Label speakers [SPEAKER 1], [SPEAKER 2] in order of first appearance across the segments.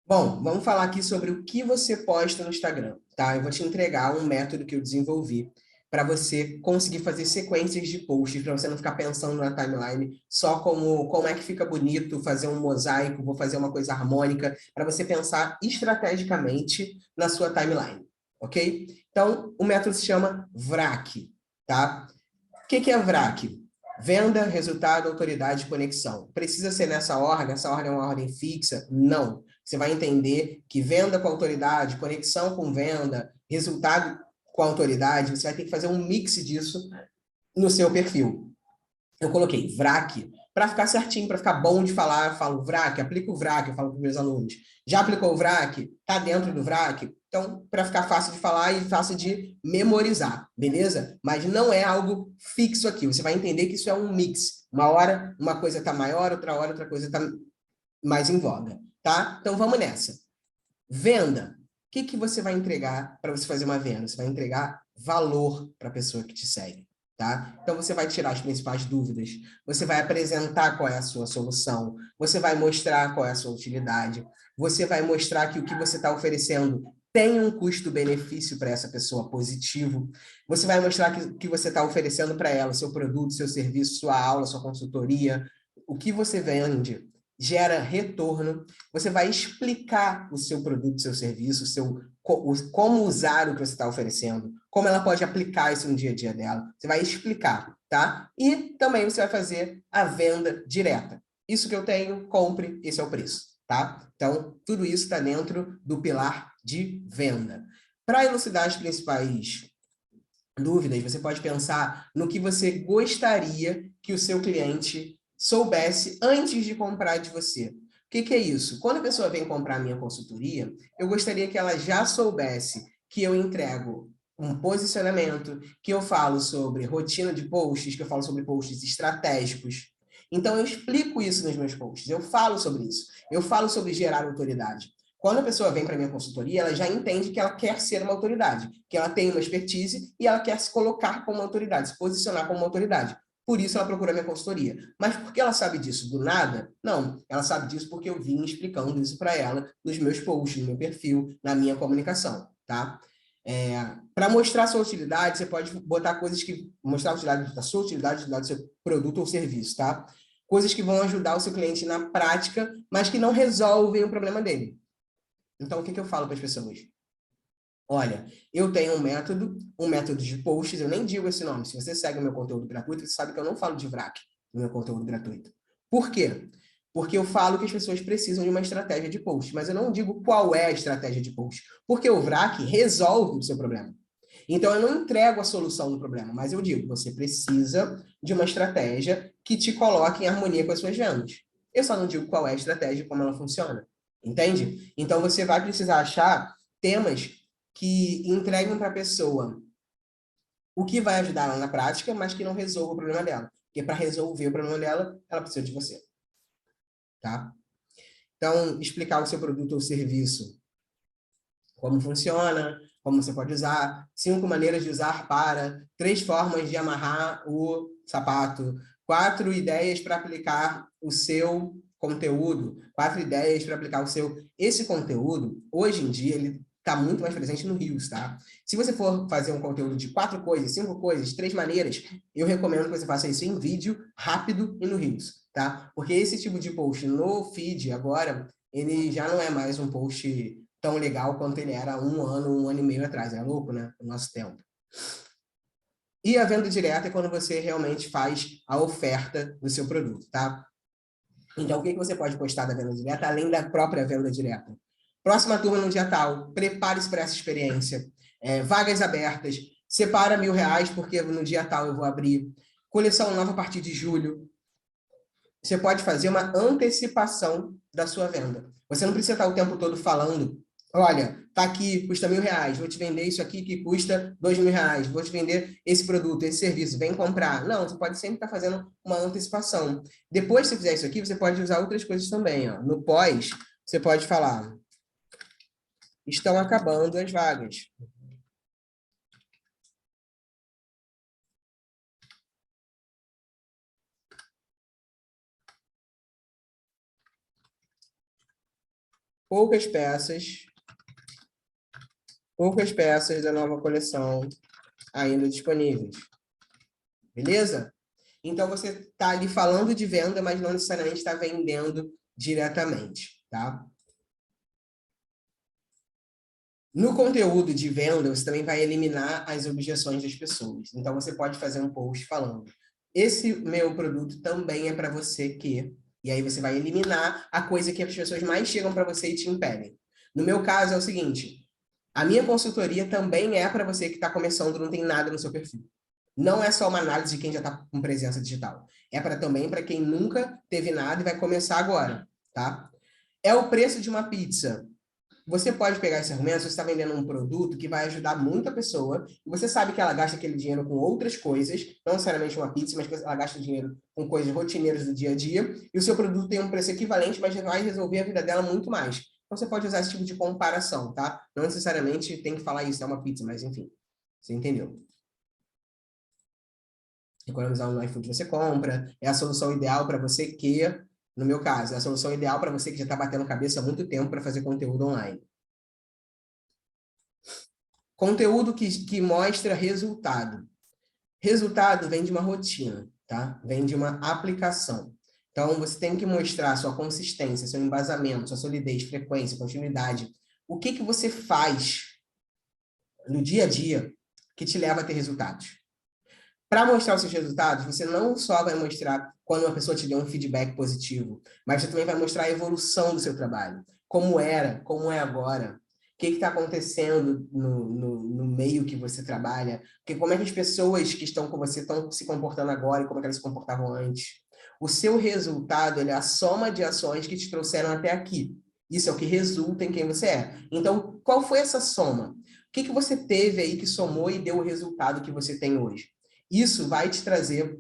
[SPEAKER 1] Bom, vamos falar aqui sobre o que você posta no Instagram, tá? Eu vou te entregar um método que eu desenvolvi para você conseguir fazer sequências de posts, para você não ficar pensando na timeline só como é que fica bonito, fazer um mosaico, vou fazer uma coisa harmônica, para você pensar estrategicamente na sua timeline, ok? Então, o método se chama VRAC, tá? O que é VRAC? Venda, resultado, autoridade, conexão. Precisa ser nessa ordem? Essa ordem é uma ordem fixa? Não. Você vai entender que venda com autoridade, conexão com venda, resultado com autoridade, você vai ter que fazer um mix disso no seu perfil. Eu coloquei VRAC para ficar certinho, para ficar bom de falar. Eu falo VRAC, aplica o VRAC, eu falo para os meus alunos. Já aplicou o VRAC? Está dentro do VRAC? Então, para ficar fácil de falar e fácil de memorizar, beleza? Mas não é algo fixo aqui. Você vai entender que isso é um mix. Uma hora, uma coisa está maior, outra hora, outra coisa está mais em voga, tá? Então, vamos nessa. Venda. O que você vai entregar para você fazer uma venda? Você vai entregar valor para a pessoa que te segue, tá? Então, você vai tirar as principais dúvidas, você vai apresentar qual é a sua solução, você vai mostrar qual é a sua utilidade, você vai mostrar que o que você está oferecendo tem um custo-benefício para essa pessoa positivo, você vai mostrar que o que você está oferecendo para ela, seu produto, seu serviço, sua aula, sua consultoria, o que você vende gera retorno, você vai explicar o seu produto, o seu serviço, como usar o que você está oferecendo, como ela pode aplicar isso no dia a dia dela. Você vai explicar, tá? E também você vai fazer a venda direta. Isso que eu tenho, compre, esse é o preço, tá? Então, tudo isso está dentro do pilar de venda. Para elucidar as principais dúvidas, você pode pensar no que você gostaria que o seu cliente soubesse antes de comprar de você. O que é isso? Quando a pessoa vem comprar a minha consultoria, eu gostaria que ela já soubesse que eu entrego um posicionamento, que eu falo sobre rotina de posts, que eu falo sobre posts estratégicos. Então, eu explico isso nos meus posts, eu falo sobre isso, eu falo sobre gerar autoridade. Quando a pessoa vem para a minha consultoria, ela já entende que ela quer ser uma autoridade, que ela tem uma expertise e ela quer se colocar como autoridade, se posicionar como autoridade. Por isso ela procura a minha consultoria. Mas por que ela sabe disso do nada? Não, ela sabe disso porque eu vim explicando isso para ela nos meus posts, no meu perfil, na minha comunicação, tá? Para mostrar a sua utilidade, você pode botar coisas que mostrar a utilidade da sua utilidade do seu produto ou serviço, tá? Coisas que vão ajudar o seu cliente na prática, mas que não resolvem o problema dele. Então, o que eu falo para as pessoas? Olha, eu tenho um método de posts, eu nem digo esse nome. Se você segue o meu conteúdo gratuito, você sabe que eu não falo de VRAC no meu conteúdo gratuito. Por quê? Porque eu falo que as pessoas precisam de uma estratégia de post, mas eu não digo qual é a estratégia de post, porque o VRAC resolve o seu problema. Então, eu não entrego a solução do problema, mas eu digo, você precisa de uma estratégia que te coloque em harmonia com as suas vendas. Eu só não digo qual é a estratégia e como ela funciona. Entende? Então, você vai precisar achar temas que entreguem para a pessoa o que vai ajudar ela na prática, mas que não resolva o problema dela. Porque para resolver o problema dela, ela precisa de você. Tá? Então, explicar o seu produto ou serviço, como funciona, como você pode usar, 5 maneiras de usar para, 3 formas de amarrar o sapato, 4 ideias para aplicar o seu conteúdo, 4 ideias para aplicar o seu... Esse conteúdo, hoje em dia, ele está muito mais presente no Reels, tá? Se você for fazer um conteúdo de 4 coisas, 5 coisas, 3 maneiras, eu recomendo que você faça isso em vídeo, rápido e no Reels, tá? Porque esse tipo de post no feed agora, ele já não é mais um post tão legal quanto ele era um ano e meio atrás. É louco, né? O nosso tempo. E a venda direta é quando você realmente faz a oferta do seu produto, tá? Então, o que você pode postar da venda direta, além da própria venda direta? Próxima turma no dia tal, prepare-se para essa experiência. Vagas abertas, separa R$ 1.000, porque no dia tal eu vou abrir. Coleção nova a partir de julho. Você pode fazer uma antecipação da sua venda. Você não precisa estar o tempo todo falando, olha, tá aqui, custa R$ 1.000, vou te vender isso aqui que custa R$ 2.000, vou te vender esse produto, esse serviço, vem comprar. Não, você pode sempre estar fazendo uma antecipação. Depois que você fizer isso aqui, você pode usar outras coisas também. Ó. No pós, você pode falar, estão acabando as vagas. poucas peças da nova coleção ainda disponíveis. Beleza? Então, você está ali falando de venda, mas não necessariamente está vendendo diretamente, tá? No conteúdo de venda, você também vai eliminar as objeções das pessoas. Então, você pode fazer um post falando: esse meu produto também é para você que... E aí você vai eliminar a coisa que as pessoas mais chegam para você e te impedem. No meu caso, é o seguinte: a minha consultoria também é para você que está começando, não tem nada no seu perfil. Não é só uma análise de quem já está com presença digital. É também para quem nunca teve nada e vai começar agora, tá? É o preço de uma pizza. Você pode pegar esse argumento se você está vendendo um produto que vai ajudar muita pessoa, e você sabe que ela gasta aquele dinheiro com outras coisas, não necessariamente uma pizza, mas ela gasta dinheiro com coisas rotineiras do dia a dia, e o seu produto tem um preço equivalente, mas vai resolver a vida dela muito mais. Então, você pode usar esse tipo de comparação, tá? Não necessariamente tem que falar isso, é uma pizza, mas enfim, você entendeu. Economizar no iFood você compra, é a solução ideal para você que, no meu caso, é a solução ideal para você que já está batendo cabeça há muito tempo para fazer conteúdo online. Conteúdo que mostra resultado. Resultado vem de uma rotina, tá? Vem de uma aplicação. Então, você tem que mostrar sua consistência, seu embasamento, sua solidez, frequência, continuidade. O que você faz no dia a dia que te leva a ter resultados? Para mostrar os seus resultados, você não só vai mostrar quando uma pessoa te deu um feedback positivo, mas você também vai mostrar a evolução do seu trabalho. Como era, como é agora. O que está acontecendo no meio que você trabalha. Como é que as pessoas que estão com você estão se comportando agora e como é que elas se comportavam antes. O seu resultado ele é a soma de ações que te trouxeram até aqui. Isso é o que resulta em quem você é. Então, qual foi essa soma? O que você teve aí que somou e deu o resultado que você tem hoje? Isso vai te trazer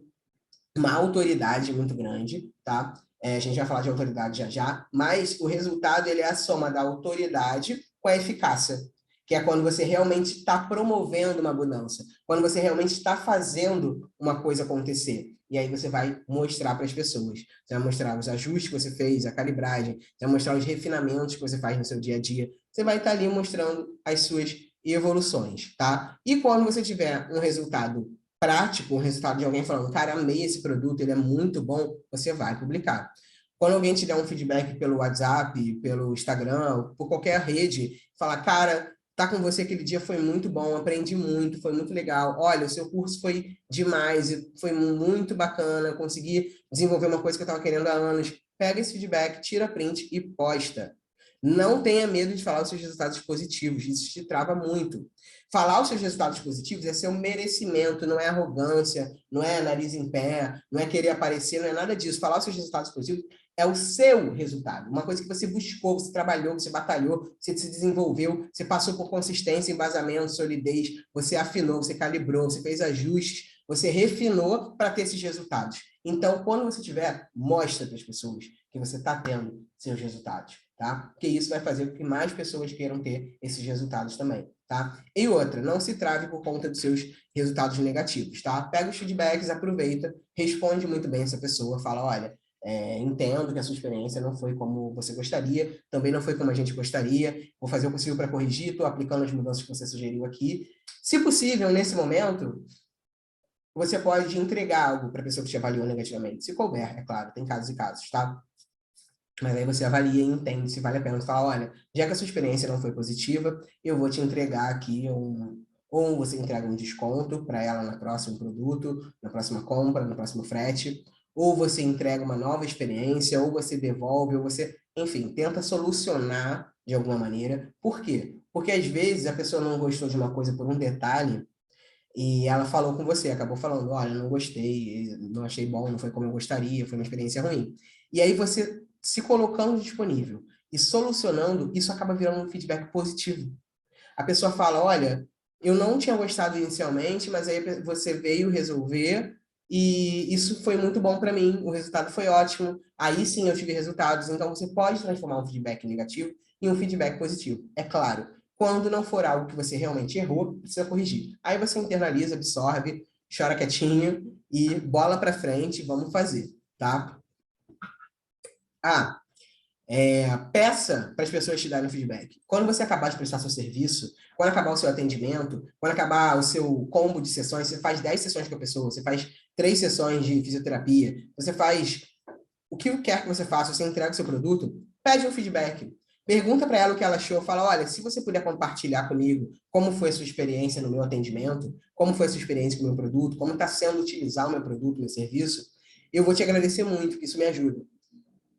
[SPEAKER 1] uma autoridade muito grande, tá? A gente vai falar de autoridade já já, mas o resultado ele é a soma da autoridade com a eficácia, que é quando você realmente está promovendo uma mudança, quando você realmente está fazendo uma coisa acontecer. E aí você vai mostrar para as pessoas. Você vai mostrar os ajustes que você fez, a calibragem, você vai mostrar os refinamentos que você faz no seu dia a dia. Você vai estar ali mostrando as suas evoluções, tá? E quando você tiver um resultado prático, um resultado de alguém falando, cara, amei esse produto, ele é muito bom, você vai publicar. Quando alguém te der um feedback pelo WhatsApp, pelo Instagram, por qualquer rede, falar, cara, tá com você aquele dia foi muito bom, aprendi muito, foi muito legal. Olha, o seu curso foi demais, foi muito bacana, consegui desenvolver uma coisa que eu estava querendo há anos. Pega esse feedback, tira print e posta. Não tenha medo de falar os seus resultados positivos, isso te trava muito. Falar os seus resultados positivos é seu merecimento, não é arrogância, não é nariz em pé, não é querer aparecer, não é nada disso. Falar os seus resultados positivos é o seu resultado. Uma coisa que você buscou, você trabalhou, você batalhou, você se desenvolveu, você passou por consistência, embasamento, solidez, você afinou, você calibrou, você fez ajustes, você refinou para ter esses resultados. Então, quando você tiver, mostra para as pessoas que você está tendo seus resultados, tá? Porque isso vai fazer com que mais pessoas queiram ter esses resultados também. Tá? E outra, não se trave por conta dos seus resultados negativos, tá? Pega os feedbacks, aproveita, responde muito bem essa pessoa, fala, olha, entendo que a sua experiência não foi como você gostaria, também não foi como a gente gostaria, vou fazer o possível para corrigir, estou aplicando as mudanças que você sugeriu aqui. Se possível, nesse momento, você pode entregar algo para a pessoa que te avaliou negativamente, se couber, é claro, tem casos e casos, tá? Mas aí você avalia e entende se vale a pena. Você fala, olha, já que a sua experiência não foi positiva, eu vou te entregar aqui ou você entrega um desconto para ela no próximo produto, na próxima compra, no próximo frete, ou você entrega uma nova experiência, ou você devolve, ou você, enfim, tenta solucionar de alguma maneira. Por quê? Porque às vezes a pessoa não gostou de uma coisa por um detalhe e ela falou com você, acabou falando, olha, não gostei, não achei bom, não foi como eu gostaria, foi uma experiência ruim. E aí você se colocando disponível e solucionando, isso acaba virando um feedback positivo. A pessoa fala, olha, eu não tinha gostado inicialmente, mas aí você veio resolver e isso foi muito bom para mim, o resultado foi ótimo, aí sim eu tive resultados, então você pode transformar um feedback negativo em um feedback positivo. É claro, quando não for algo que você realmente errou, precisa corrigir. Aí você internaliza, absorve, chora quietinho e bola para frente, vamos fazer, tá? Ah, Peça para as pessoas te darem feedback. Quando você acabar de prestar seu serviço, quando acabar o seu atendimento, quando acabar o seu combo de sessões, você faz 10 sessões com a pessoa, você faz 3 sessões de fisioterapia, você faz o que quer que você faça, você entrega o seu produto, pede um feedback. Pergunta para ela o que ela achou, fala, olha, se você puder compartilhar comigo como foi a sua experiência no meu atendimento, como foi a sua experiência com o meu produto, como está sendo utilizar o meu produto, o meu serviço, eu vou te agradecer muito, porque isso me ajuda.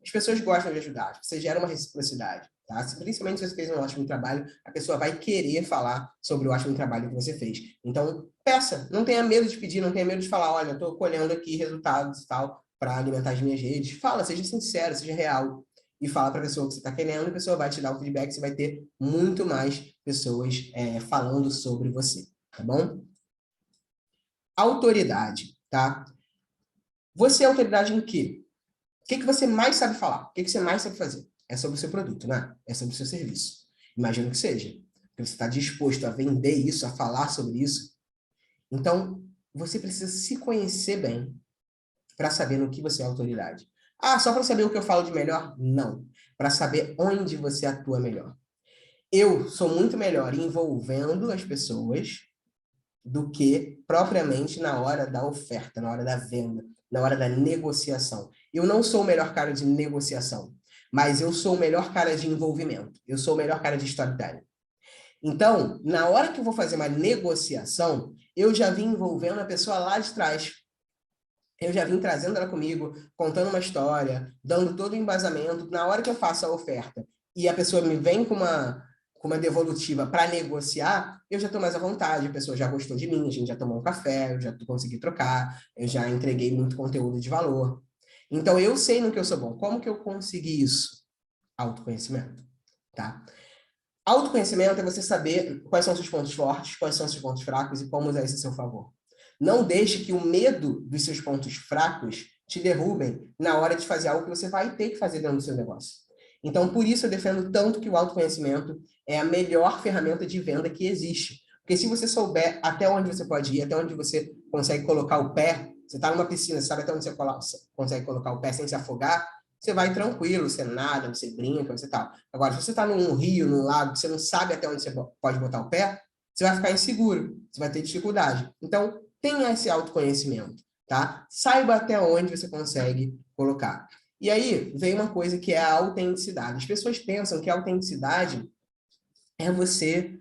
[SPEAKER 1] As pessoas gostam de ajudar, você gera uma reciprocidade, tá? Principalmente se você fez um ótimo trabalho, a pessoa vai querer falar sobre o ótimo trabalho que você fez. Então, peça, não tenha medo de pedir, não tenha medo de falar, olha, estou colhendo aqui resultados e tal, para alimentar as minhas redes. Fala, seja sincero, seja real. E fala para a pessoa o que você está querendo, e a pessoa vai te dar o feedback, você vai ter muito mais pessoas falando sobre você, tá bom? Autoridade, tá? Você é autoridade em quê? O que você mais sabe falar? O que você mais sabe fazer? É sobre o seu produto, né? É sobre o seu serviço. Imagino que seja. Porque você está disposto a vender isso, a falar sobre isso. Então, você precisa se conhecer bem para saber no que você é autoridade. Ah, só para saber o que eu falo de melhor? Não. Para saber onde você atua melhor. Eu sou muito melhor envolvendo as pessoas do que propriamente na hora da oferta, na hora da venda, na hora da negociação. Eu não sou o melhor cara de negociação, mas eu sou o melhor cara de envolvimento. Eu sou o melhor cara de storytelling. Então, na hora que eu vou fazer uma negociação, eu já vim envolvendo a pessoa lá de trás. Eu já vim trazendo ela comigo, contando uma história, dando todo o embasamento. Na hora que eu faço a oferta e a pessoa me vem com uma devolutiva para negociar, eu já estou mais à vontade, a pessoa já gostou de mim, a gente já tomou um café, eu já consegui trocar, eu já entreguei muito conteúdo de valor. Então, eu sei no que eu sou bom. Como que eu consegui isso? Autoconhecimento, tá? Autoconhecimento é você saber quais são os seus pontos fortes, quais são os seus pontos fracos e como usar isso a seu favor. Não deixe que o medo dos seus pontos fracos te derrubem na hora de fazer algo que você vai ter que fazer dentro do seu negócio. Então, por isso eu defendo tanto que o autoconhecimento é a melhor ferramenta de venda que existe. Porque se você souber até onde você pode ir, até onde você consegue colocar o pé, você está numa piscina, você sabe até onde você consegue colocar o pé sem se afogar, você vai tranquilo, você nada, você brinca, você tal. Agora, se você está num rio, num lago, você não sabe até onde você pode botar o pé, você vai ficar inseguro, você vai ter dificuldade. Então, tenha esse autoconhecimento, tá? Saiba até onde você consegue colocar. E aí, vem uma coisa que é a autenticidade. As pessoas pensam que a autenticidade é você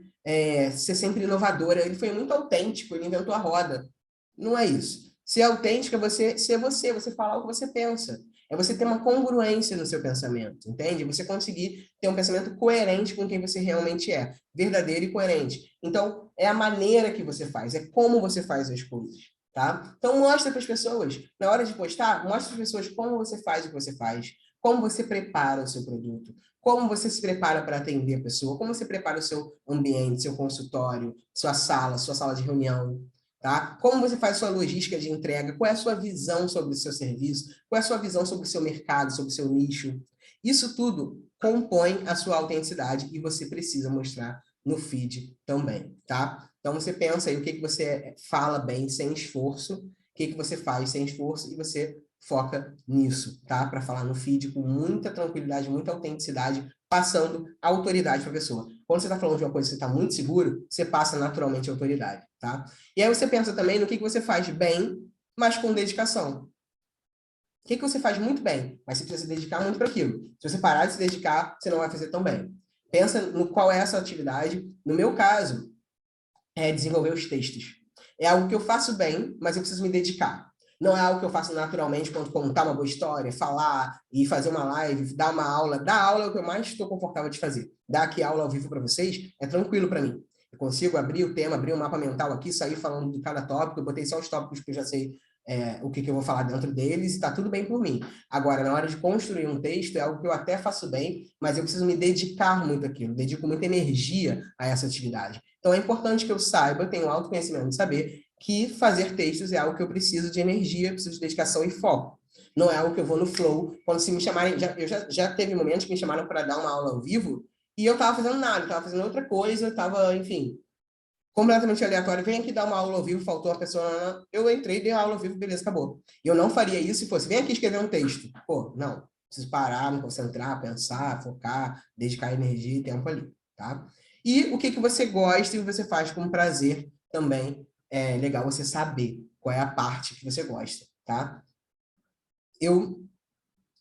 [SPEAKER 1] ser sempre inovadora. Ele foi muito autêntico, ele inventou a roda. Não é isso. Ser autêntico é você ser você, você falar o que você pensa. É você ter uma congruência no seu pensamento, entende? Você conseguir ter um pensamento coerente com quem você realmente é, verdadeiro e coerente. Então, é a maneira que você faz, é como você faz as coisas, tá? Então, mostra para as pessoas, na hora de postar, mostra para as pessoas como você faz o que você faz, como você prepara o seu produto, como você se prepara para atender a pessoa, como você prepara o seu ambiente, seu consultório, sua sala de reunião, tá? Como você faz sua logística de entrega, qual é a sua visão sobre o seu serviço, qual é a sua visão sobre o seu mercado, sobre o seu nicho. Isso tudo compõe a sua autenticidade e você precisa mostrar no feed também, tá? Então você pensa aí o que que você fala bem sem esforço, o que que você faz sem esforço e você foca nisso, tá? Para falar no feed com muita tranquilidade, muita autenticidade, passando autoridade para a pessoa. Quando você está falando de uma coisa que você está muito seguro, você passa naturalmente a autoridade, tá? E aí você pensa também no que você faz bem, mas com dedicação. O que você faz muito bem, mas você precisa se dedicar muito para aquilo. Se você parar de se dedicar, você não vai fazer tão bem. Pensa no qual é essa atividade. No meu caso, é desenvolver os textos. É algo que eu faço bem, mas eu preciso me dedicar. Não é algo que eu faço naturalmente, quando contar uma boa história, falar e fazer uma live, dar uma aula. Dar aula é o que eu mais estou confortável de fazer. Dar aqui aula ao vivo para vocês é tranquilo para mim. Eu consigo abrir o tema, abrir um mapa mental aqui, sair falando de cada tópico. Eu botei só os tópicos que eu já sei o que eu vou falar dentro deles e está tudo bem por mim. Agora, na hora de construir um texto, é algo que eu até faço bem, mas eu preciso me dedicar muito àquilo, dedico muita energia a essa atividade. Então, é importante que eu saiba, eu tenho autoconhecimento de saber que fazer textos é algo que eu preciso de energia, preciso de dedicação e foco. Não é algo que eu vou no flow. Quando se me chamarem, já teve momentos que me chamaram para dar uma aula ao vivo e eu estava fazendo nada, estava fazendo outra coisa, estava, enfim, completamente aleatório. Vem aqui dar uma aula ao vivo, faltou uma pessoa. Eu entrei, dei a aula ao vivo, beleza, acabou. Eu não faria isso se fosse, vem aqui escrever um texto. Pô, não. Preciso parar, me concentrar, pensar, focar, dedicar energia e tempo ali, tá? E o que você gosta e você faz com prazer também é legal você saber qual é a parte que você gosta, tá? Eu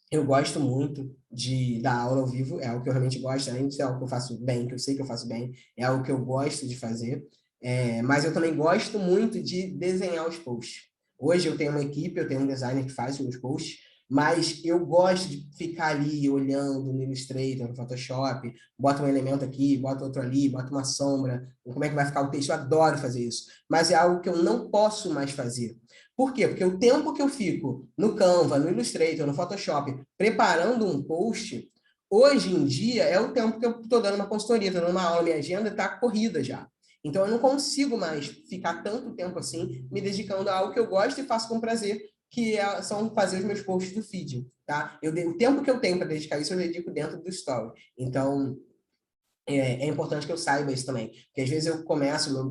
[SPEAKER 1] eu gosto muito de dar aula ao vivo, é algo que eu realmente gosto, além de ser algo que eu faço bem, que eu sei que eu faço bem, é algo que eu gosto de fazer. Mas eu também gosto muito de desenhar os posts. Hoje eu tenho uma equipe, eu tenho um designer que faz os meus posts, mas eu gosto de ficar ali olhando no Illustrator, no Photoshop, bota um elemento aqui, bota outro ali, bota uma sombra, como é que vai ficar o texto, eu adoro fazer isso. Mas é algo que eu não posso mais fazer. Por quê? Porque o tempo que eu fico no Canva, no Illustrator, no Photoshop, preparando um post, hoje em dia é o tempo que eu estou dando uma consultoria, estou dando uma aula, minha agenda está corrida já. Então eu não consigo mais ficar tanto tempo assim me dedicando a algo que eu gosto e faço com prazer, são fazer os meus posts do feed, tá? O tempo que eu tenho para dedicar isso, eu dedico dentro do story. Então, é importante que eu saiba isso também. Porque às vezes eu começo, meu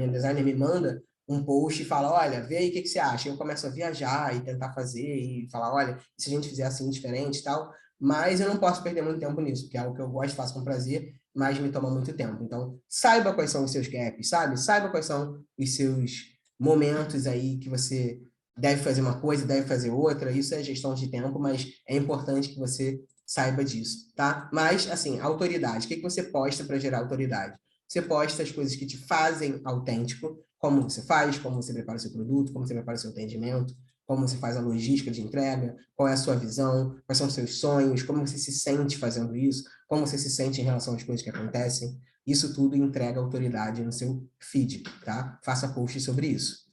[SPEAKER 1] designer me manda um post e fala, olha, vê aí o que você acha. Eu começo a viajar e tentar fazer e falar, olha, se a gente fizer assim diferente e tal. Mas eu não posso perder muito tempo nisso, porque é algo que eu gosto, faço com prazer, mas me toma muito tempo. Então, saiba quais são os seus gaps, sabe? Saiba quais são os seus momentos aí que você deve fazer uma coisa, deve fazer outra. Isso é gestão de tempo, mas é importante que você saiba disso, tá? Mas, assim, autoridade. O que você posta para gerar autoridade? Você posta as coisas que te fazem autêntico, como você faz, como você prepara o seu produto, como você prepara o seu atendimento, como você faz a logística de entrega, qual é a sua visão, quais são os seus sonhos, como você se sente fazendo isso, como você se sente em relação às coisas que acontecem. Isso tudo entrega autoridade no seu feed, tá? Faça posts sobre isso.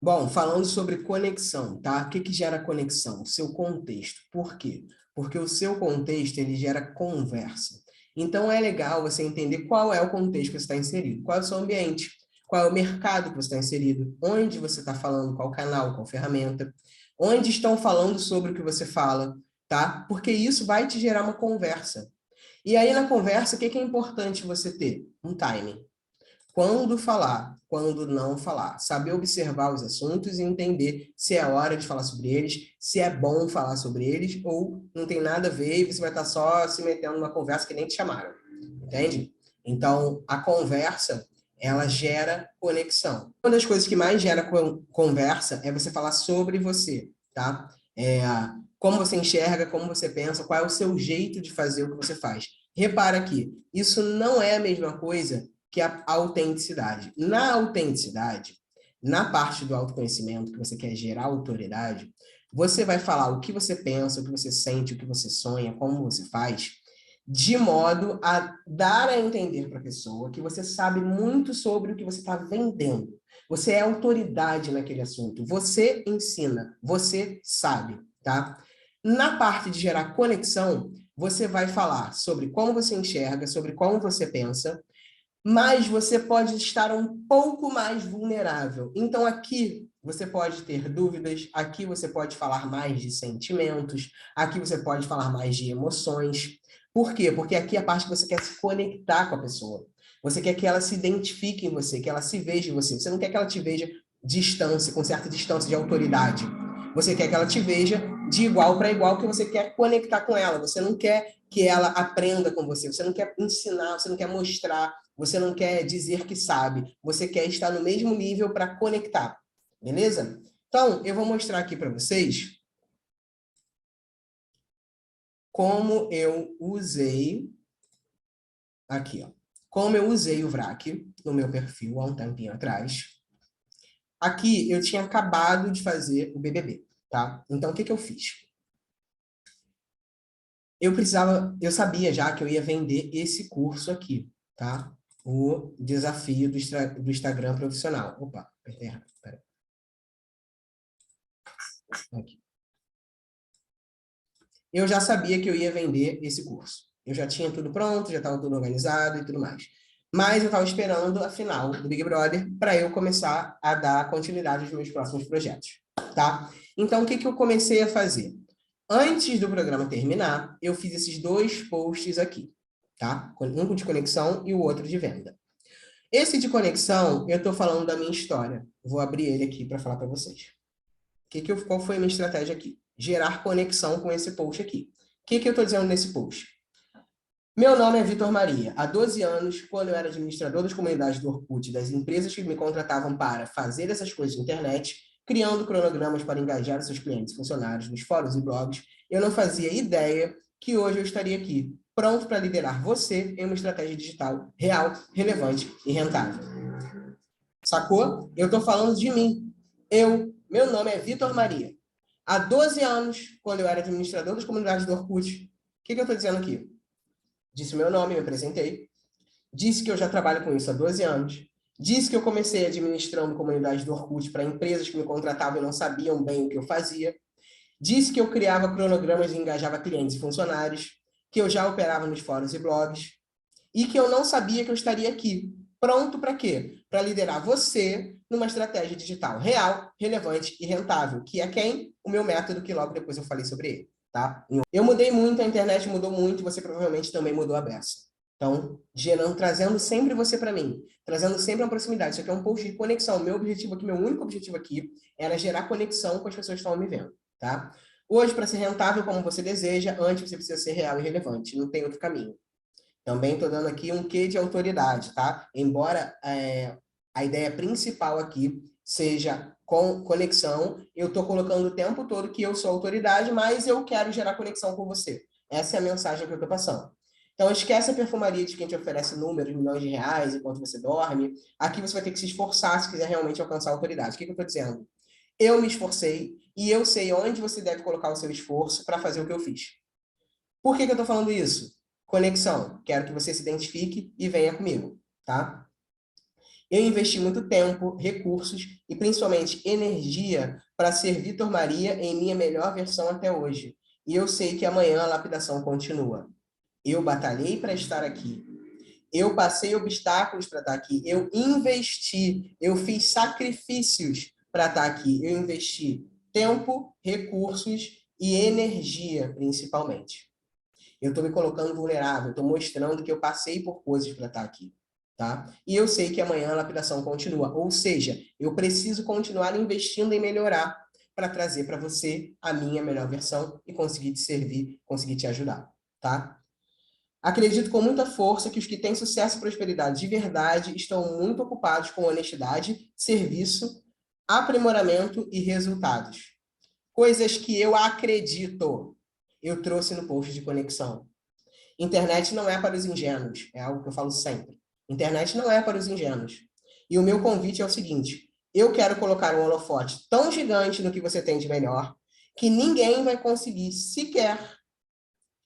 [SPEAKER 1] Bom, falando sobre conexão, tá? O que gera conexão? O seu contexto. Por quê? Porque o seu contexto, ele gera conversa. Então, é legal você entender qual é o contexto que você está inserido, qual é o seu ambiente, qual é o mercado que você está inserido, onde você está falando, qual canal, qual ferramenta, onde estão falando sobre o que você fala, tá? Porque isso vai te gerar uma conversa. E aí, na conversa, o que é importante você ter? Um timing. Quando falar, quando não falar. Saber observar os assuntos e entender se é hora de falar sobre eles, se é bom falar sobre eles, ou não tem nada a ver e você vai estar só se metendo numa conversa que nem te chamaram. Entende? Então, a conversa, ela gera conexão. Uma das coisas que mais gera conversa é você falar sobre você, tá? Como você enxerga, como você pensa, qual é o seu jeito de fazer o que você faz. Repara aqui, isso não é a mesma coisa que a autenticidade. Na autenticidade, na parte do autoconhecimento, que você quer gerar autoridade, você vai falar o que você pensa, o que você sente, o que você sonha, como você faz, de modo a dar a entender para a pessoa que você sabe muito sobre o que você está vendendo. Você é autoridade naquele assunto. Você ensina, você sabe, tá? Na parte de gerar conexão, você vai falar sobre como você enxerga, sobre como você pensa, mas você pode estar um pouco mais vulnerável. Então, aqui você pode ter dúvidas, aqui você pode falar mais de sentimentos, aqui você pode falar mais de emoções. Por quê? Porque aqui é a parte que você quer se conectar com a pessoa. Você quer que ela se identifique em você, que ela se veja em você. Você não quer que ela te veja distância, com certa distância de autoridade. Você quer que ela te veja de igual para igual, que você quer conectar com ela. Você não quer que ela aprenda com você, você não quer ensinar, você não quer mostrar, você não quer dizer que sabe, você quer estar no mesmo nível para conectar, beleza? Então, eu vou mostrar aqui para vocês como eu usei, aqui, ó, como eu usei o VRAC no meu perfil há um tempinho atrás. Aqui, eu tinha acabado de fazer o BBB, tá? Então, o que eu fiz? Eu sabia já que eu ia vender esse curso aqui, tá? O desafio do Instagram profissional. Opa, apertei errado, pera. Aqui. Eu já sabia que eu ia vender esse curso. Eu já tinha tudo pronto, já estava tudo organizado e tudo mais. Mas eu estava esperando a final do Big Brother para eu começar a dar continuidade aos meus próximos projetos, tá? Então, o que eu comecei a fazer? Antes do programa terminar, eu fiz esses dois posts aqui, tá? Um de conexão e o outro de venda. Esse de conexão, eu estou falando da minha história. Vou abrir ele aqui para falar para vocês. Qual foi a minha estratégia aqui? gerar conexão com esse post aqui. O que eu estou dizendo nesse post? Meu nome é Vitor Maria. Há 12 anos, quando eu era administrador das comunidades do Orkut, das empresas que me contratavam para fazer essas coisas na internet, criando cronogramas para engajar os seus clientes e funcionários nos fóruns e blogs, eu não fazia ideia que hoje eu estaria aqui, pronto para liderar você em uma estratégia digital real, relevante e rentável. Sacou? Eu estou falando de mim. Meu nome é Vitor Maria. Há 12 anos, quando eu era administrador das comunidades do Orkut, o que eu estou dizendo aqui? Disse meu nome, me apresentei. Disse que eu já trabalho com isso há 12 anos. Disse que eu comecei administrando comunidades do Orkut para empresas que me contratavam e não sabiam bem o que eu fazia. Disse que eu criava cronogramas e engajava clientes e funcionários. Que eu já operava nos fóruns e blogs. E que eu não sabia que eu estaria aqui. Pronto para quê? Para liderar você numa estratégia digital real, relevante e rentável. Que é quem? O meu método, que logo depois eu falei sobre ele. Tá? Eu mudei muito, a internet mudou muito, você provavelmente também mudou a beça. Então, trazendo sempre você para mim, trazendo sempre uma proximidade. Isso aqui é um post de conexão. Meu objetivo aqui, meu único objetivo aqui, era gerar conexão com as pessoas que estão me vendo, tá? Hoje, para ser rentável como você deseja, antes você precisa ser real e relevante. Não tem outro caminho. Também estou dando aqui um quê de autoridade, tá? Embora a ideia principal aqui seja com conexão, eu estou colocando o tempo todo que eu sou autoridade, mas eu quero gerar conexão com você. Essa é a mensagem que eu estou passando. Então, esquece a perfumaria de quem te oferece números, milhões de reais enquanto você dorme. Aqui você vai ter que se esforçar se quiser realmente alcançar a autoridade. O que eu estou dizendo? Eu me esforcei e eu sei onde você deve colocar o seu esforço para fazer o que eu fiz. Por que eu estou falando isso? Conexão. Quero que você se identifique e venha comigo, tá? Eu investi muito tempo, recursos e principalmente energia para ser Vitor Maria em minha melhor versão até hoje. E eu sei que amanhã a lapidação continua. Eu batalhei para estar aqui. Eu passei obstáculos para estar aqui. Eu investi, eu fiz sacrifícios para estar aqui. Eu investi tempo, recursos e energia, principalmente. Eu estou me colocando vulnerável, estou mostrando que eu passei por coisas para estar aqui, tá? E eu sei que amanhã a lapidação continua, ou seja, eu preciso continuar investindo em melhorar para trazer para você a minha melhor versão e conseguir te servir, conseguir te ajudar, tá? Acredito com muita força que os que têm sucesso e prosperidade de verdade estão muito ocupados com honestidade, serviço, aprimoramento e resultados. Coisas que eu acredito. Eu trouxe no post de conexão. Internet não é para os ingênuos, é algo que eu falo sempre. Internet não é para os ingênuos. E o meu convite é o seguinte, eu quero colocar um holofote tão gigante no que você tem de melhor, que ninguém vai conseguir sequer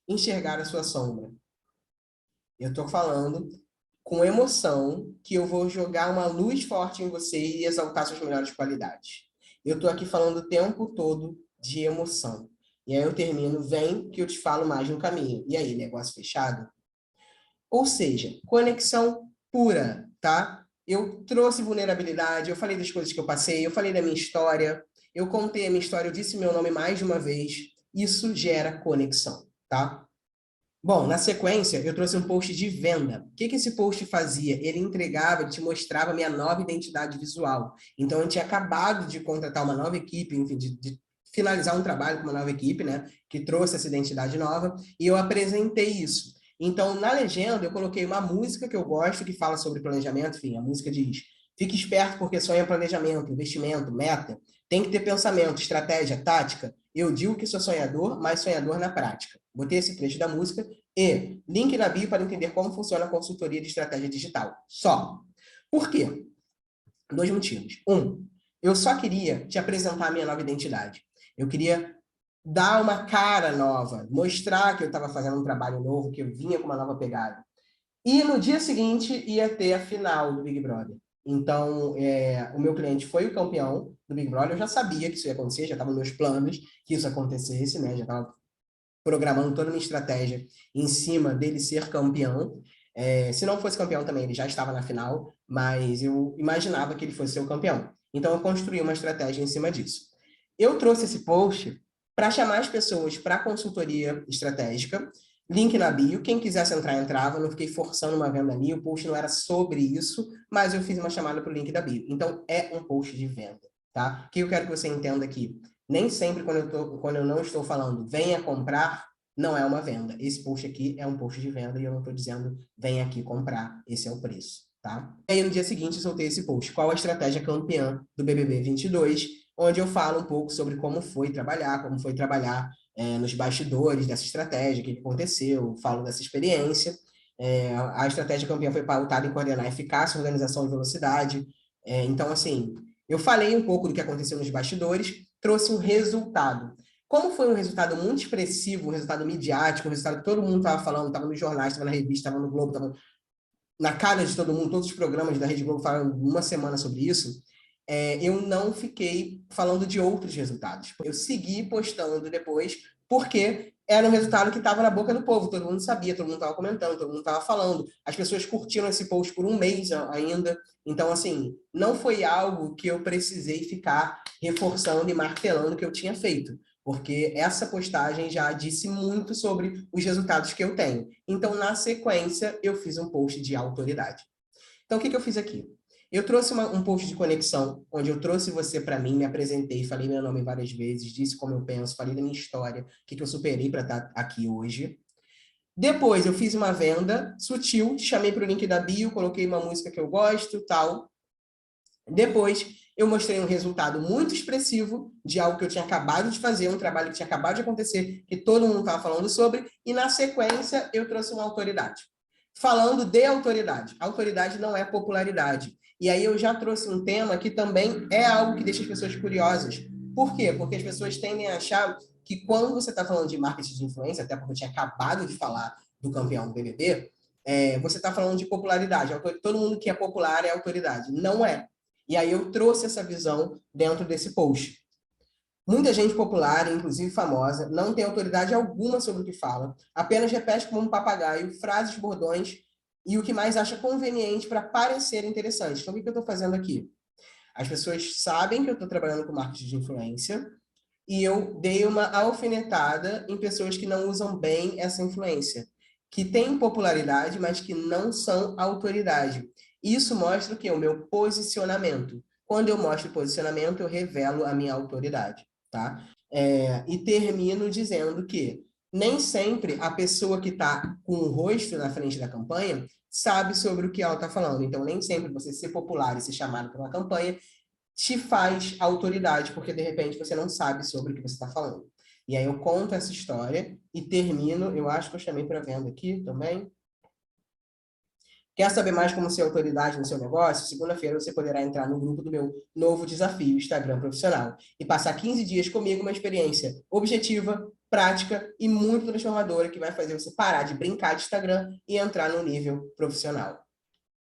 [SPEAKER 1] enxergar a sua sombra. Eu estou falando com emoção que eu vou jogar uma luz forte em você e exaltar suas melhores qualidades. Eu estou aqui falando o tempo todo de emoção. E aí eu termino, vem que eu te falo mais no caminho. E aí, negócio fechado? Ou seja, conexão pura, tá? Eu trouxe vulnerabilidade, eu falei das coisas que eu passei, eu falei da minha história, eu contei a minha história, eu disse meu nome mais de uma vez. Isso gera conexão, tá? Bom, na sequência, eu trouxe um post de venda. O que esse post fazia? Ele entregava, ele te mostrava a minha nova identidade visual. Então, eu tinha acabado de contratar uma nova equipe, enfim, de finalizar um trabalho com uma nova equipe, né, que trouxe essa identidade nova, e eu apresentei isso. Então, na legenda, eu coloquei uma música que eu gosto, que fala sobre planejamento, enfim, a música diz: fique esperto porque sonha planejamento, investimento, meta, tem que ter pensamento, estratégia, tática. Eu digo que sou sonhador, mas sonhador na prática. Botei esse trecho da música e link na bio para entender como funciona a consultoria de estratégia digital. Só. Por quê? 2 motivos. Eu só queria te apresentar a minha nova identidade. Eu queria dar uma cara nova, mostrar que eu estava fazendo um trabalho novo, que eu vinha com uma nova pegada. E no dia seguinte ia ter a final do Big Brother. Então, o meu cliente foi o campeão do Big Brother. Eu já sabia que isso ia acontecer, já estava nos meus planos que isso acontecesse, né? Já estava programando toda a minha estratégia em cima dele ser campeão. Se não fosse campeão também, ele já estava na final, mas eu imaginava que ele fosse ser o campeão. Então, eu construí uma estratégia em cima disso. Eu trouxe esse post para chamar as pessoas para a consultoria estratégica. Link na bio, quem quisesse entrar, entrava, não fiquei forçando uma venda ali, o post não era sobre isso, mas eu fiz uma chamada para o link da bio. Então, é um post de venda, tá? O que eu quero que você entenda aqui? Nem sempre, quando eu não estou falando venha comprar, não é uma venda. Esse post aqui é um post de venda e eu não estou dizendo venha aqui comprar, esse é o preço, tá? E aí, no dia seguinte, eu soltei esse post. Qual a estratégia campeã do BBB 22? Onde eu falo um pouco sobre como foi trabalhar nos bastidores dessa estratégia, o que aconteceu, falo dessa experiência. A estratégia campeã foi pautada em coordenar eficácia, organização e velocidade. Então, assim, eu falei um pouco do que aconteceu nos bastidores, trouxe um resultado. Como foi um resultado muito expressivo, um resultado midiático, um resultado que todo mundo estava falando, estava nos jornais, estava na revista, estava no Globo, estava na cara de todo mundo, todos os programas da Rede Globo falaram uma semana sobre isso, eu não fiquei falando de outros resultados. Eu segui postando depois, porque era um resultado que estava na boca do povo, todo mundo sabia, todo mundo estava comentando, todo mundo estava falando, as pessoas curtiram esse post por um mês ainda, então, assim, não foi algo que eu precisei ficar reforçando e martelando que eu tinha feito, porque essa postagem já disse muito sobre os resultados que eu tenho. Então, na sequência, eu fiz um post de autoridade. Então, o que eu fiz aqui? Eu trouxe um post de conexão, onde eu trouxe você para mim, me apresentei, falei meu nome várias vezes, disse como eu penso, falei da minha história, o que eu superei para estar aqui hoje. Depois, eu fiz uma venda sutil, te chamei para o link da bio, coloquei uma música que eu gosto, tal. Depois, eu mostrei um resultado muito expressivo de algo que eu tinha acabado de fazer, um trabalho que tinha acabado de acontecer, que todo mundo estava falando sobre, e na sequência, eu trouxe uma autoridade. Falando de autoridade. Autoridade não é popularidade. E aí eu já trouxe um tema que também é algo que deixa as pessoas curiosas. Por quê? Porque as pessoas tendem a achar que quando você está falando de marketing de influência, até porque eu tinha acabado de falar do campeão do BBB, você está falando de popularidade. Todo mundo que é popular é autoridade. Não é. E aí eu trouxe essa visão dentro desse post. Muita gente popular, inclusive famosa, não tem autoridade alguma sobre o que fala, apenas repete como um papagaio frases, bordões e o que mais acha conveniente para parecer interessante. Então, o que eu estou fazendo aqui? As pessoas sabem que eu estou trabalhando com marketing de influência e eu dei uma alfinetada em pessoas que não usam bem essa influência, que têm popularidade, mas que não são autoridade. Isso mostra o quê? O meu posicionamento. Quando eu mostro posicionamento, eu revelo a minha autoridade, tá? E termino dizendo que nem sempre a pessoa que está com o rosto na frente da campanha sabe sobre o que ela está falando. Então, nem sempre você ser popular e ser chamado para uma campanha te faz autoridade, porque de repente você não sabe sobre o que você está falando. E aí eu conto essa história e termino, eu acho que eu chamei para venda aqui também. Quer saber mais como ser autoridade no seu negócio? Segunda-feira você poderá entrar no grupo do meu novo desafio Instagram Profissional e passar 15 dias comigo, uma experiência objetiva, prática e muito transformadora que vai fazer você parar de brincar de Instagram e entrar no nível profissional.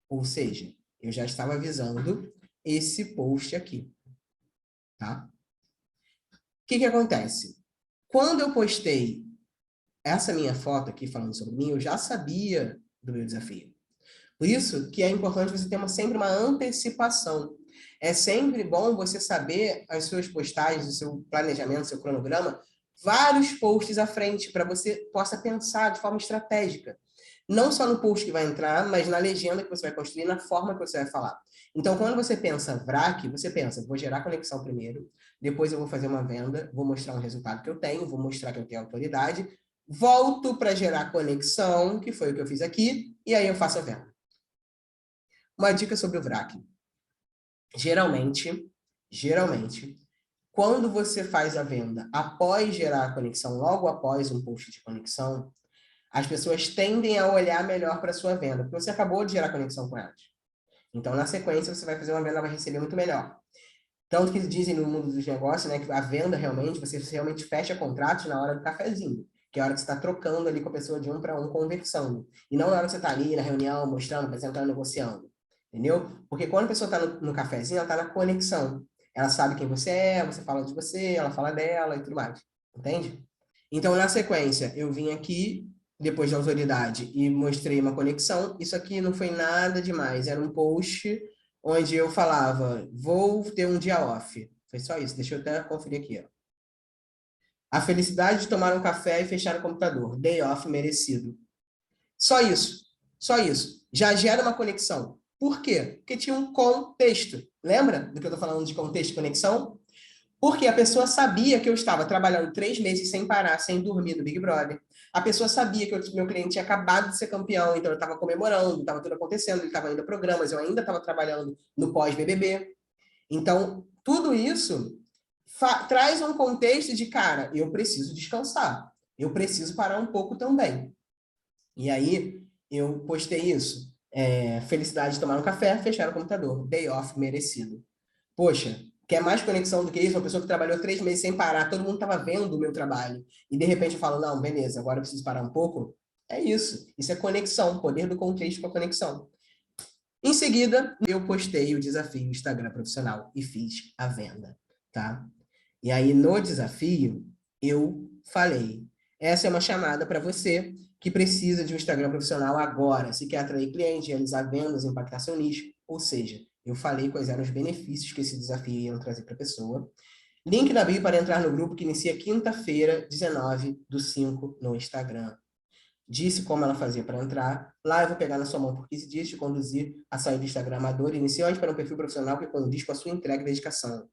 [SPEAKER 1] Ou seja, eu já estava avisando esse post aqui, tá? O que acontece? Quando eu postei essa minha foto aqui falando sobre mim, eu já sabia do meu desafio. Por isso que é importante você ter sempre uma antecipação. É sempre bom você saber as suas postagens, o seu planejamento, o seu cronograma, vários posts à frente, para você possa pensar de forma estratégica. Não só no post que vai entrar, mas na legenda que você vai construir, na forma que você vai falar. Então, quando você pensa VRAC, você pensa, vou gerar conexão primeiro, depois eu vou fazer uma venda, vou mostrar um resultado que eu tenho, vou mostrar que eu tenho autoridade, volto para gerar conexão, que foi o que eu fiz aqui, e aí eu faço a venda. Uma dica sobre o VRAC. Geralmente, quando você faz a venda após gerar a conexão, logo após um post de conexão, as pessoas tendem a olhar melhor para a sua venda, porque você acabou de gerar conexão com elas. Então, na sequência, você vai fazer uma venda, vai receber muito melhor. Tanto que eles dizem no mundo dos negócios, né, que a venda realmente, você realmente fecha contratos na hora do cafezinho, que é a hora que você está trocando ali com a pessoa de um para um, conversando. E não na hora que você está ali na reunião, mostrando, apresentando, negociando. Entendeu? Porque quando a pessoa está no cafezinho, ela está na conexão. Ela sabe quem você é, você fala de você, ela fala dela e tudo mais. Entende? Então, na sequência, eu vim aqui, depois da autoridade, e mostrei uma conexão. Isso aqui não foi nada demais. Era um post onde eu falava, vou ter um dia off. Foi só isso. Deixa eu até conferir aqui. Ó. A felicidade de tomar um café e fechar o computador. Day off merecido. Só isso. Só isso. Já gera uma conexão. Por quê? Porque tinha um contexto. Lembra do que eu estou falando de contexto e conexão? Porque a pessoa sabia que eu estava trabalhando 3 meses sem parar, sem dormir no Big Brother. A pessoa sabia que meu cliente tinha acabado de ser campeão, então eu estava comemorando, estava tudo acontecendo, ele estava indo a programas, eu ainda estava trabalhando no pós-BBB. Então, tudo isso traz um contexto de, cara, eu preciso descansar, eu preciso parar um pouco também. E aí, eu postei isso. Felicidade de tomar um café, fechar o computador. Day off merecido. Poxa, quer mais conexão do que isso? Uma pessoa que trabalhou 3 meses sem parar, todo mundo estava vendo o meu trabalho. E de repente eu falo, não, beleza, agora eu preciso parar um pouco. É isso. Isso é conexão, poder do contexto com a conexão. Em seguida, eu postei o desafio Instagram profissional e fiz a venda, tá? E aí, no desafio, eu falei, essa é uma chamada para você que precisa de um Instagram profissional agora, se quer atrair clientes, realizar vendas, impactar seu nicho. Ou seja, eu falei quais eram os benefícios que esse desafio ia trazer para a pessoa. Link na bio para entrar no grupo que inicia quinta-feira, 19/5, no Instagram. Disse como ela fazia para entrar. Lá eu vou pegar na sua mão por 15 dias, te conduzir a sair do Instagram amador, iniciante para um perfil profissional que condiz com a sua entrega e dedicação.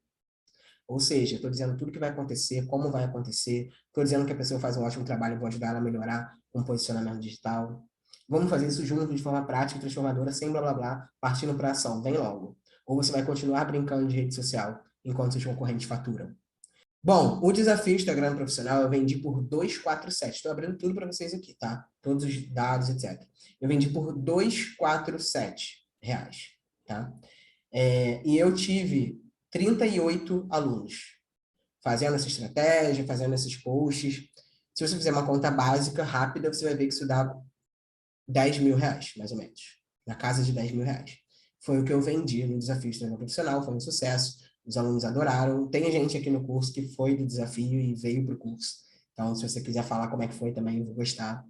[SPEAKER 1] Ou seja, estou dizendo tudo que vai acontecer, como vai acontecer, estou dizendo que a pessoa faz um ótimo trabalho e vou ajudar ela a melhorar com posicionamento digital. Vamos fazer isso junto, de forma prática e transformadora, sem blá blá blá, partindo para ação. Vem logo. Ou você vai continuar brincando de rede social, enquanto seus concorrentes faturam. Bom, o desafio Instagram profissional eu vendi por 247. Estou abrindo tudo para vocês aqui, tá? Todos os dados, etc. Eu vendi por R$ 247, tá? E eu tive 38 alunos fazendo essa estratégia, fazendo esses posts. Se você fizer uma conta básica, rápida, você vai ver que isso dá R$ 10.000, mais ou menos. Na casa de R$ 10.000. Foi o que eu vendi no desafio Instagram profissional, foi um sucesso. Os alunos adoraram. Tem gente aqui no curso que foi do desafio e veio para o curso. Então, se você quiser falar como é que foi também, eu vou gostar.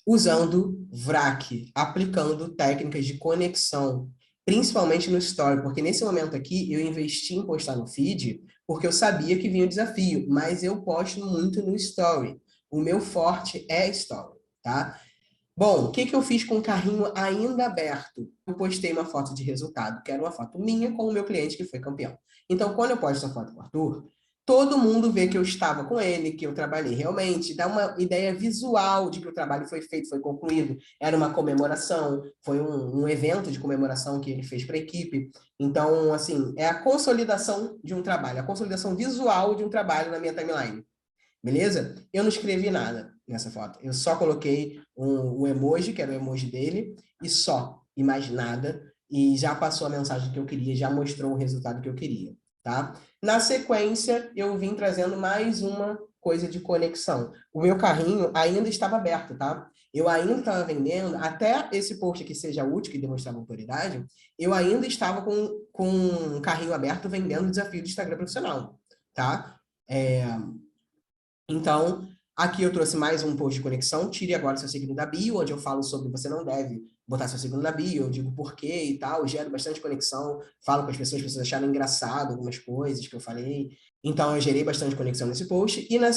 [SPEAKER 1] Usando VRAC, aplicando técnicas de conexão, principalmente no Story, porque nesse momento aqui eu investi em postar no feed, porque eu sabia que vinha o desafio, mas eu posto muito no Story. O meu forte é Story, tá? Bom, o que que eu fiz com o carrinho ainda aberto? Eu postei uma foto de resultado, que era uma foto minha com o meu cliente que foi campeão. Então, quando eu posto essa foto com o Arthur, todo mundo vê que eu estava com ele, que eu trabalhei realmente, dá uma ideia visual de que o trabalho foi feito, foi concluído. Era uma comemoração, foi um evento de comemoração que ele fez para a equipe. Então, assim, é a consolidação de um trabalho, a consolidação visual de um trabalho na minha timeline. Beleza? Eu não escrevi nada nessa foto. Eu só coloquei o emoji, que era o emoji dele, e só, e mais nada. E já passou a mensagem que eu queria, já mostrou o resultado que eu queria, tá? Na sequência, eu vim trazendo mais uma coisa de conexão. O meu carrinho ainda estava aberto, tá? Eu ainda estava vendendo, até esse post aqui seja útil, que demonstrava autoridade, eu ainda estava com um carrinho aberto vendendo o desafio do Instagram profissional, tá? Então, aqui eu trouxe mais um post de conexão, tire agora seu signo da bio, onde eu falo sobre você não deve botar seu signo da bio, eu digo porquê e tal, gero bastante conexão, falo para as pessoas acharam engraçado algumas coisas que eu falei. Então, eu gerei bastante conexão nesse post. E na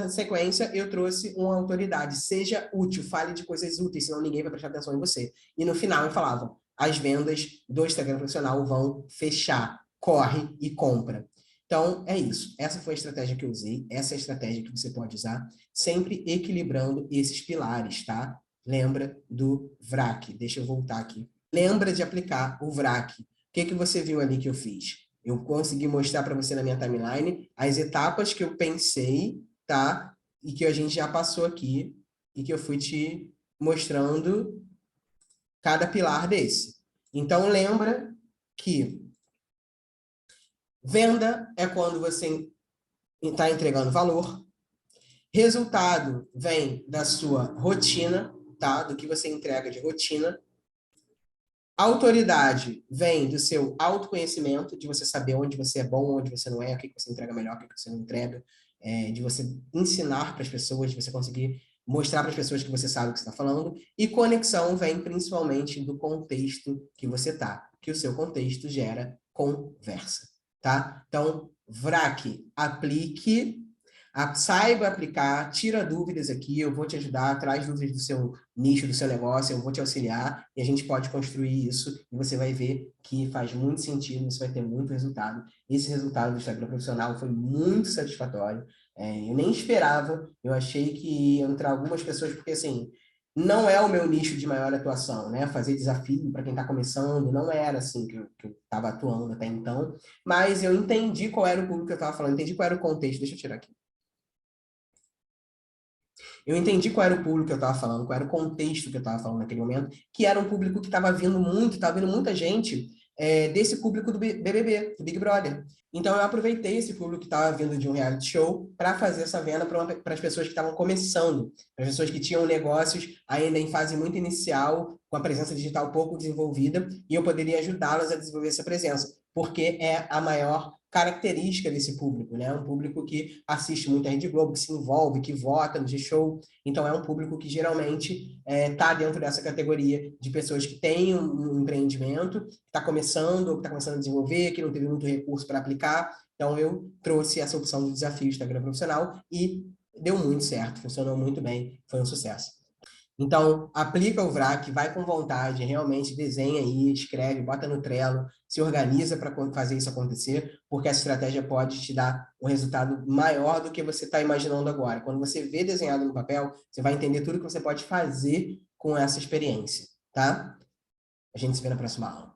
[SPEAKER 1] sequência, eu trouxe uma autoridade. Seja útil, fale de coisas úteis, senão ninguém vai prestar atenção em você. E no final, eu falava, as vendas do Instagram profissional vão fechar. Corre e compra. Então, é isso. Essa foi a estratégia que eu usei. Essa é a estratégia que você pode usar, sempre equilibrando esses pilares, tá? Lembra do VRAC. Deixa eu voltar aqui. Lembra de aplicar o VRAC. O que que você viu ali que eu fiz? Eu consegui mostrar para você na minha timeline as etapas que eu pensei, tá? E que a gente já passou aqui e que eu fui te mostrando cada pilar desse. Então, lembra que venda é quando você está entregando valor. Resultado vem da sua rotina, tá? Do que você entrega de rotina. Autoridade vem do seu autoconhecimento, de você saber onde você é bom, onde você não é, o que você entrega melhor, o que você não entrega, de você ensinar para as pessoas, de você conseguir mostrar para as pessoas que você sabe o que você está falando. E conexão vem principalmente do contexto que você está, que o seu contexto gera conversa, tá? Então, VRAC, aplique, Saiba aplicar, tira dúvidas aqui, eu vou te ajudar, traz dúvidas do seu nicho, do seu negócio, eu vou te auxiliar e a gente pode construir isso e você vai ver que faz muito sentido, você vai ter muito resultado. Esse resultado do Instagram profissional foi muito satisfatório. Eu nem esperava, eu achei que ia entrar algumas pessoas, porque assim, não é o meu nicho de maior atuação, né? Fazer desafio para quem está começando, não era assim que eu estava atuando até então, mas eu entendi qual era o público que eu estava falando, entendi qual era o contexto, deixa eu tirar aqui. Eu entendi qual era o público que eu estava falando, qual era o contexto que eu estava falando naquele momento, que era um público que estava vindo muita gente desse público do BBB, do Big Brother. Então, eu aproveitei esse público que estava vindo de um reality show para fazer essa venda para as pessoas que estavam começando, para as pessoas que tinham negócios ainda em fase muito inicial, com a presença digital pouco desenvolvida, e eu poderia ajudá-las a desenvolver essa presença, porque é a maior característica desse público, né? Um público que assiste muito a Rede Globo, que se envolve, que vota no G-Show. Então, é um público que geralmente está dentro dessa categoria de pessoas que têm um empreendimento, que está começando, ou que está começando a desenvolver, que não teve muito recurso para aplicar. Então, eu trouxe essa opção do desafio Instagram profissional e deu muito certo, funcionou muito bem, foi um sucesso. Então, aplica o VRAC, vai com vontade, realmente desenha aí, escreve, bota no Trello, se organiza para fazer isso acontecer, porque essa estratégia pode te dar um resultado maior do que você está imaginando agora. Quando você vê desenhado no papel, você vai entender tudo que você pode fazer com essa experiência, tá? A gente se vê na próxima aula.